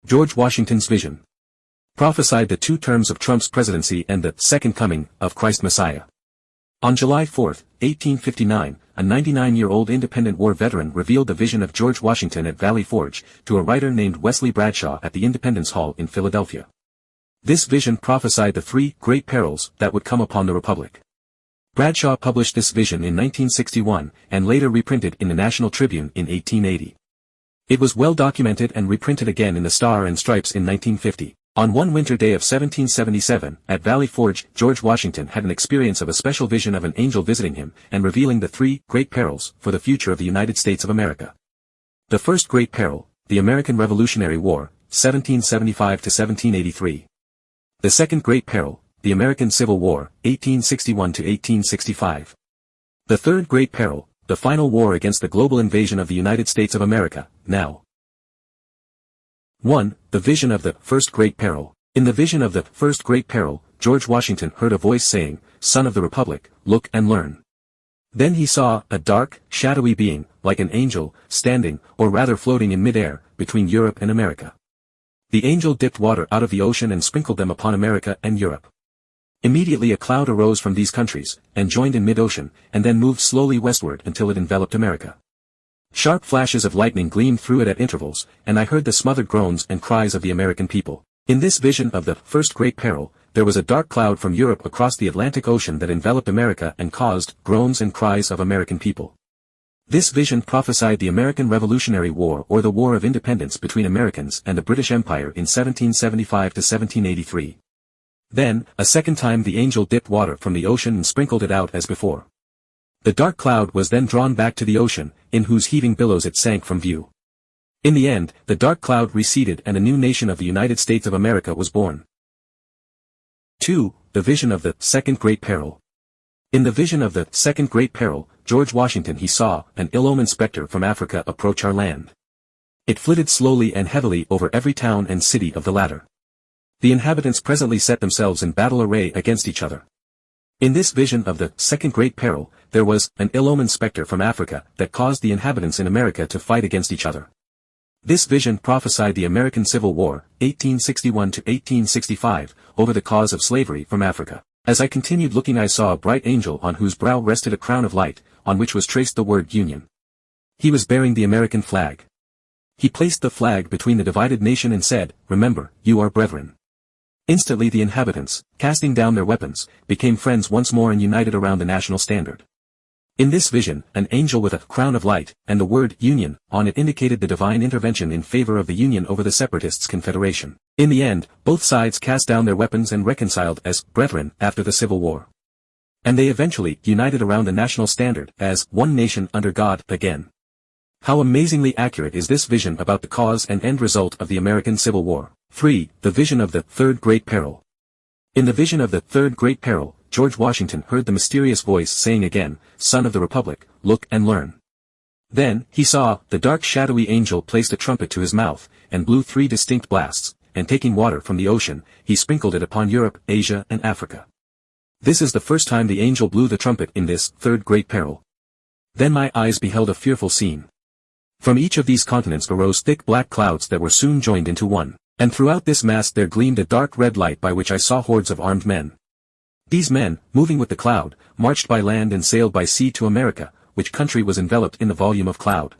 George Washington's vision. Prophesied the 2 terms of Trump's presidency and the second coming of Christ Messiah. On July 4, 1859, a 99-year-old independent war veteran revealed the vision of George Washington at Valley Forge to a writer named Wesley Bradshaw at the Independence Hall in Philadelphia. This vision prophesied the 3 great perils that would come upon the Republic. Bradshaw published this vision in 1961 and later reprinted in the National Tribune in 1880. It was well documented and reprinted again in the Star and Stripes in 1950. On one winter day of 1777, at Valley Forge, George Washington had an experience of a special vision of an angel visiting him and revealing the 3 great perils for the future of the United States of America. The first great peril, the American Revolutionary War, 1775 to 1783. The second great peril, the American Civil War, 1861 to 1865. The third great peril, the final war against the global invasion of the United States of America, now. 1. The vision of the first great peril. In the vision of the first great peril, George Washington heard a voice saying, "Son of the Republic, look and learn." Then he saw a dark, shadowy being, like an angel, standing, or rather floating in mid-air, between Europe and America. The angel dipped water out of the ocean and sprinkled them upon America and Europe. Immediately a cloud arose from these countries, and joined in mid-ocean, and then moved slowly westward until it enveloped America. Sharp flashes of lightning gleamed through it at intervals, and I heard the smothered groans and cries of the American people. In this vision of the first great peril, there was a dark cloud from Europe across the Atlantic Ocean that enveloped America and caused groans and cries of American people. This vision prophesied the American Revolutionary War or the War of Independence between Americans and the British Empire in 1775 to 1783. Then, a second time the angel dipped water from the ocean and sprinkled it out as before. The dark cloud was then drawn back to the ocean, in whose heaving billows it sank from view. In the end, the dark cloud receded and a new nation of the United States of America was born. 2. The vision of the second great peril. In the vision of the second great peril, George Washington he saw an ill-omened specter from Africa approach our land. It flitted slowly and heavily over every town and city of the latter. The inhabitants presently set themselves in battle array against each other. In this vision of the second great peril, there was an ill-omened specter from Africa that caused the inhabitants in America to fight against each other. This vision prophesied the American Civil War, 1861 to 1865, over the cause of slavery from Africa. As I continued looking, I saw a bright angel on whose brow rested a crown of light, on which was traced the word Union. He was bearing the American flag. He placed the flag between the divided nation and said, "Remember, you are brethren." Instantly the inhabitants, casting down their weapons, became friends once more and united around the national standard. In this vision, an angel with a crown of light, and the word Union, on it indicated the divine intervention in favor of the Union over the Separatists' Confederation. In the end, both sides cast down their weapons and reconciled as brethren after the Civil War. And they eventually united around the national standard as one nation under God again. How amazingly accurate is this vision about the cause and end result of the American Civil War. 3. The vision of the third great peril. In the vision of the third great peril, George Washington heard the mysterious voice saying again, "Son of the Republic, look and learn." Then, he saw the dark shadowy angel placed a trumpet to his mouth, and blew 3 distinct blasts, and taking water from the ocean, he sprinkled it upon Europe, Asia and Africa. This is the first time the angel blew the trumpet in this third great peril. Then my eyes beheld a fearful scene. From each of these continents arose thick black clouds that were soon joined into one. And throughout this mass there gleamed a dark red light by which I saw hordes of armed men. These men, moving with the cloud, marched by land and sailed by sea to America, which country was enveloped in the volume of cloud.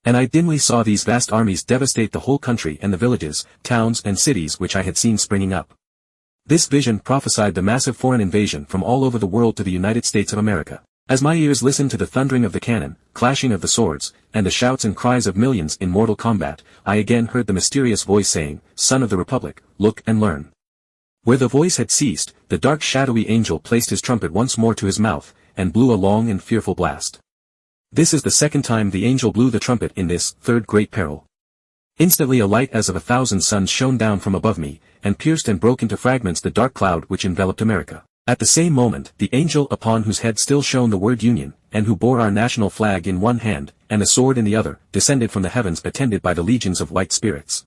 And I dimly saw these vast armies devastate the whole country and the villages, towns and cities which I had seen springing up. This vision prophesied the massive foreign invasion from all over the world to the United States of America. As my ears listened to the thundering of the cannon, clashing of the swords, and the shouts and cries of millions in mortal combat, I again heard the mysterious voice saying, "Son of the Republic, look and learn." Where the voice had ceased, the dark shadowy angel placed his trumpet once more to his mouth, and blew a long and fearful blast. This is the second time the angel blew the trumpet in this third great peril. Instantly a light as of 1,000 suns shone down from above me, and pierced and broke into fragments the dark cloud which enveloped America. At the same moment, the angel upon whose head still shone the word Union, and who bore our national flag in one hand, and a sword in the other, descended from the heavens attended by the legions of white spirits.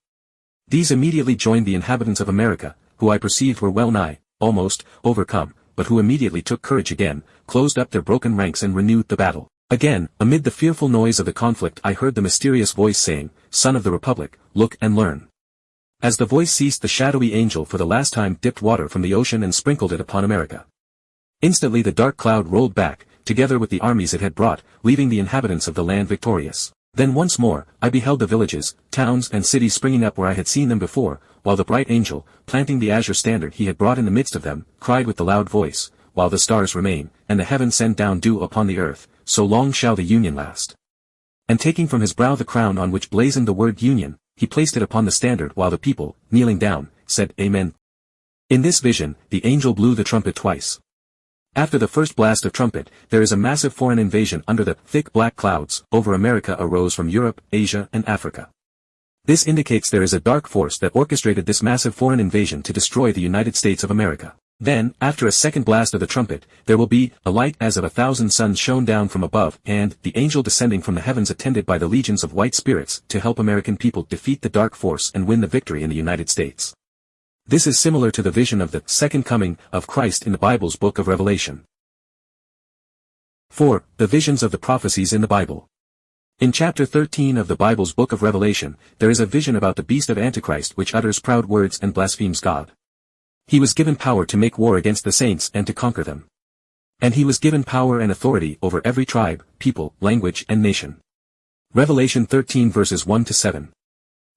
These immediately joined the inhabitants of America, who I perceived were well nigh, almost, overcome, but who immediately took courage again, closed up their broken ranks and renewed the battle. Again, amid the fearful noise of the conflict I heard the mysterious voice saying, "Son of the Republic, look and learn." As the voice ceased, the shadowy angel for the last time dipped water from the ocean and sprinkled it upon America. Instantly the dark cloud rolled back, together with the armies it had brought, leaving the inhabitants of the land victorious. Then once more, I beheld the villages, towns and cities springing up where I had seen them before, while the bright angel, planting the azure standard he had brought in the midst of them, cried with the loud voice, while the stars remain, and the heavens send down dew upon the earth, so long shall the union last. And taking from his brow the crown on which blazoned the word union, he placed it upon the standard while the people, kneeling down, said Amen. In this vision, the angel blew the trumpet twice. After the first blast of trumpet, there is a massive foreign invasion under the thick black clouds over America arose from Europe, Asia and Africa. This indicates there is a dark force that orchestrated this massive foreign invasion to destroy the United States of America. Then, after a second blast of the trumpet, there will be a light as of 1,000 suns shone down from above, and the angel descending from the heavens attended by the legions of white spirits to help American people defeat the dark force and win the victory in the United States. This is similar to the vision of the second coming of Christ in the Bible's book of Revelation. 4. The visions of the prophecies in the Bible. In chapter 13 of the Bible's book of Revelation, there is a vision about the beast of Antichrist which utters proud words and blasphemes God. He was given power to make war against the saints and to conquer them. And he was given power and authority over every tribe, people, language and nation. Revelation 13 verses 1-7.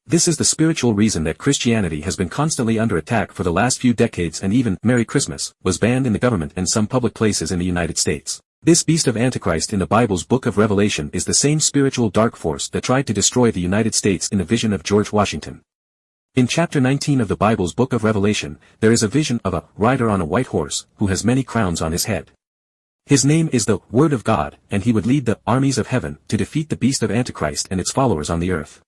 This is the spiritual reason that Christianity has been constantly under attack for the last few decades, and even Merry Christmas was banned in the government and some public places in the United States. This beast of Antichrist in the Bible's book of Revelation is the same spiritual dark force that tried to destroy the United States in the vision of George Washington. In chapter 19 of the Bible's book of Revelation, there is a vision of a rider on a white horse, who has many crowns on his head. His name is the Word of God, and he would lead the armies of heaven to defeat the beast of Antichrist and its followers on the earth.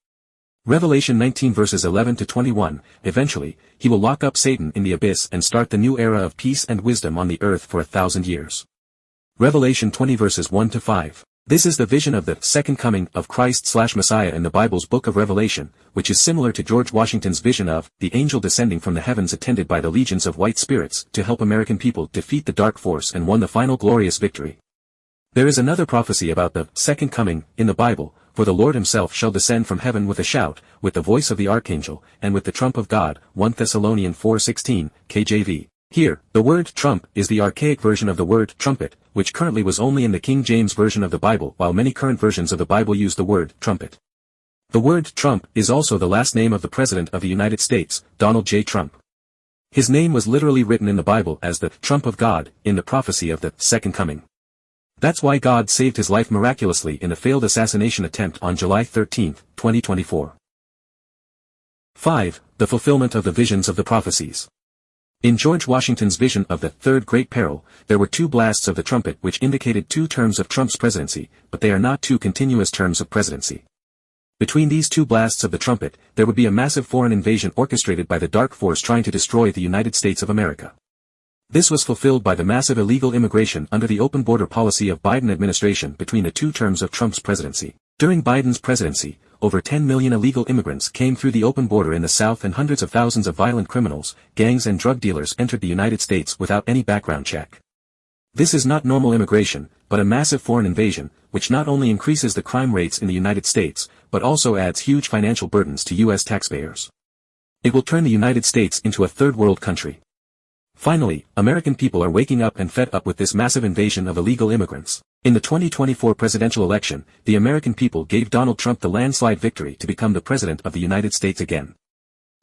Revelation 19 verses 11-21, eventually, he will lock up Satan in the abyss and start the new era of peace and wisdom on the earth for 1,000 years. Revelation 20 verses 1-5. This is the vision of the second coming of Christ/Messiah in the Bible's book of Revelation, which is similar to George Washington's vision of the angel descending from the heavens attended by the legions of white spirits to help American people defeat the dark force and won the final glorious victory. There is another prophecy about the second coming in the Bible, for the Lord himself shall descend from heaven with a shout, with the voice of the archangel, and with the trump of God, 1 Thessalonians 4:16, KJV. Here, the word trump is the archaic version of the word trumpet, which currently was only in the King James Version of the Bible, while many current versions of the Bible use the word trumpet. The word Trump is also the last name of the President of the United States, Donald J. Trump. His name was literally written in the Bible as the trump of God, in the prophecy of the second coming. That's why God saved his life miraculously in a failed assassination attempt on July 13, 2024. 5. The fulfillment of the visions of the prophecies. In George Washington's vision of the Third Great Peril, there were two blasts of the trumpet which indicated 2 terms of Trump's presidency, but they are not 2 continuous terms of presidency. Between these 2 blasts of the trumpet, there would be a massive foreign invasion orchestrated by the dark force trying to destroy the United States of America. This was fulfilled by the massive illegal immigration under the open border policy of Biden administration between the 2 terms of Trump's presidency. During Biden's presidency, over 10 million illegal immigrants came through the open border in the South, and hundreds of thousands of violent criminals, gangs and drug dealers entered the United States without any background check. This is not normal immigration, but a massive foreign invasion, which not only increases the crime rates in the United States, but also adds huge financial burdens to U.S. taxpayers. It will turn the United States into a third world country. Finally, American people are waking up and fed up with this massive invasion of illegal immigrants. In the 2024 presidential election, the American people gave Donald Trump the landslide victory to become the President of the United States again.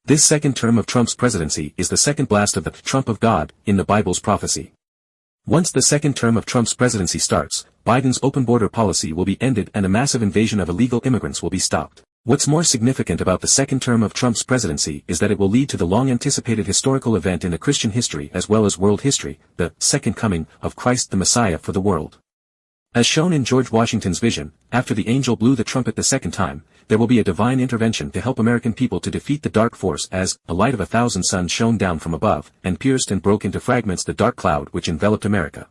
This second term of Trump's presidency is the second blast of the trump of God in the Bible's prophecy. Once the second term of Trump's presidency starts, Biden's open border policy will be ended and a massive invasion of illegal immigrants will be stopped. What's more significant about the second term of Trump's presidency is that it will lead to the long-anticipated historical event in the Christian history as well as world history, the second coming of Christ the Messiah for the world. As shown in George Washington's vision, after the angel blew the trumpet the second time, there will be a divine intervention to help American people to defeat the dark force as a light of 1,000 suns shone down from above and pierced and broke into fragments the dark cloud which enveloped America.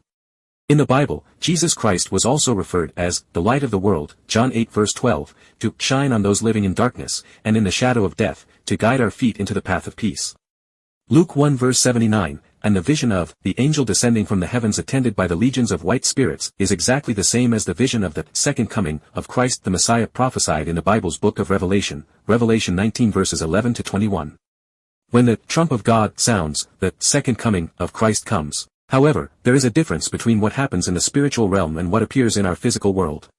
In the Bible, Jesus Christ was also referred as the light of the world, John 8 verse 12, to shine on those living in darkness and in the shadow of death, to guide our feet into the path of peace. Luke 1 verse 79, and the vision of the angel descending from the heavens attended by the legions of white spirits is exactly the same as the vision of the second coming of Christ the Messiah prophesied in the Bible's book of Revelation, Revelation 19 verses 11-21. When the trump of God sounds, the second coming of Christ comes. However, there is a difference between what happens in the spiritual realm and what appears in our physical world.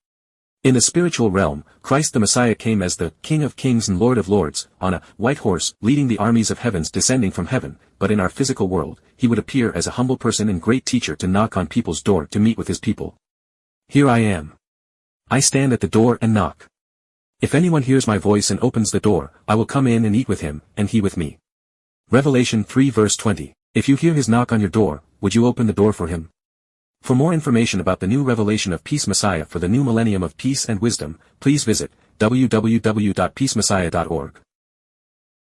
In the spiritual realm, Christ the Messiah came as the King of Kings and Lord of Lords, on a white horse, leading the armies of heavens descending from heaven, but in our physical world, he would appear as a humble person and great teacher to knock on people's door to meet with his people. Here I am. I stand at the door and knock. If anyone hears my voice and opens the door, I will come in and eat with him, and he with me. Revelation 3 verse 20. If you hear his knock on your door, would you open the door for him? For more information about the new revelation of Peace Messiah for the new millennium of peace and wisdom, please visit www.peacemessiah.org.